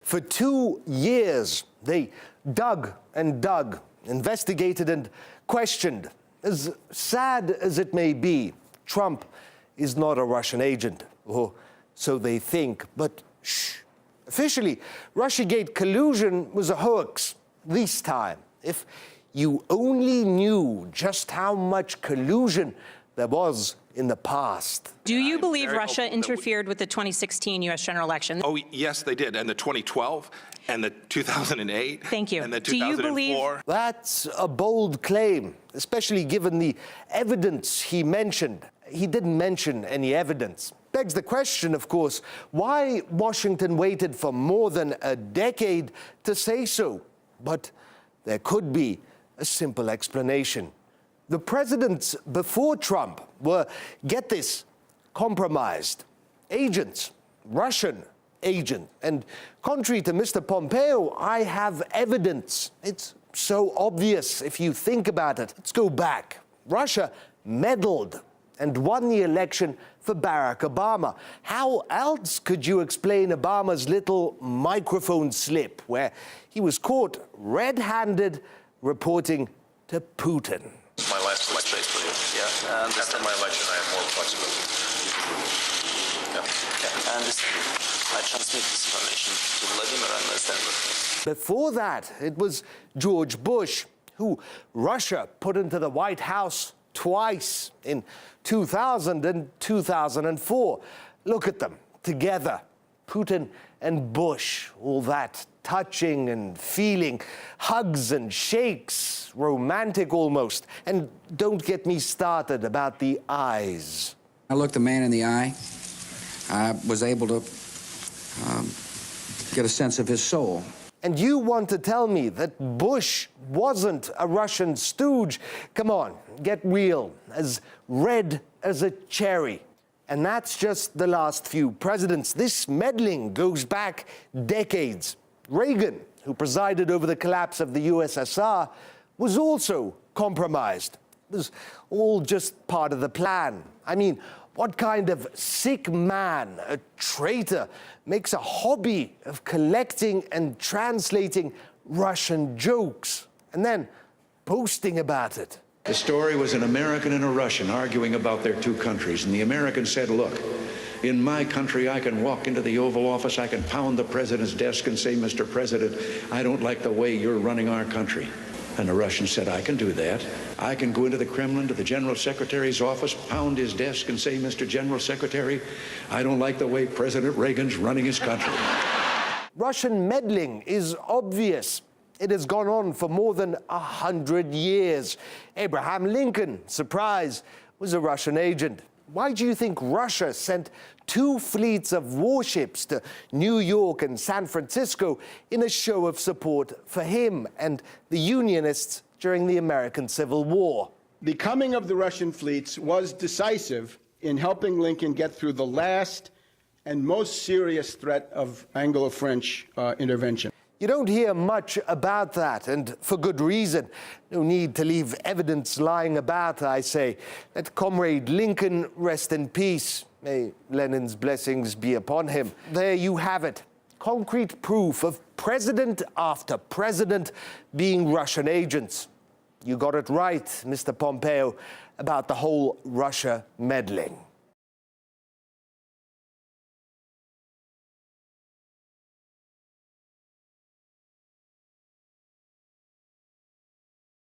For 2 years, they dug and dug, investigated and questioned. As sad as it may be, Trump is not a Russian agent, or so they think, but shh. Officially, Russiagate collusion was a hoax this time. If you only knew just how much collusion there was in the past. Do you believe Russia interfered with the 2016 U.S. general election? Oh, yes, they did. And the 2012 and the 2008. Thank you. And the Do you 2004. believe? That's a bold claim, especially given the evidence he mentioned. He didn't mention any evidence. Begs the question, of course, why Washington waited for more than a decade to say so. But there could be a simple explanation. The presidents before Trump were, get this, compromised. Agents, Russian agents. And contrary to Mr. Pompeo, I have evidence. It's so obvious if you think about it. Let's go back. Russia meddled and won the election for Barack Obama. How else could you explain Obama's little microphone slip where he was caught red-handed reporting to Putin? My last election, yeah. And after my election, I have more flexibility. Yeah. And I transmit this information to Vladimir and stand with me. Before that, it was George Bush, who Russia put into the White House twice, in 2000 and 2004. Look at them together, Putin and Bush, all that touching and feeling, hugs and shakes, romantic almost. And don't get me started about the eyes. I looked the man in the eye. I was able to get a sense of his soul. And you want to tell me that Bush wasn't a Russian stooge? Come on, get real, as red as a cherry. And that's just the last few presidents. This meddling goes back decades. Reagan, who presided over the collapse of the USSR, was also compromised. It was all just part of the plan. I mean, what kind of sick man, a traitor, makes a hobby of collecting and translating Russian jokes and then posting about it? The story was an American and a Russian arguing about their two countries, and the American said, look, in my country, I can walk into the Oval Office, I can pound the president's desk and say, Mr. President, I don't like the way you're running our country. And the Russian said, I can do that. I can go into the Kremlin, to the General Secretary's office, pound his desk and say, Mr. General Secretary, I don't like the way President Reagan's running his country. Russian meddling is obvious. It has gone on for more than 100 years. Abraham Lincoln, surprise, was a Russian agent. Why do you think Russia sent 2 fleets of warships to New York and San Francisco in a show of support for him and the Unionists during the American Civil War? The coming of the Russian fleets was decisive in helping Lincoln get through the last and most serious threat of Anglo-French intervention. You don't hear much about that, and for good reason. No need to leave evidence lying about, I say. Let Comrade Lincoln rest in peace. May Lenin's blessings be upon him. There you have it. Concrete proof of president after president being Russian agents. You got it right, Mr. Pompeo, about the whole Russia meddling.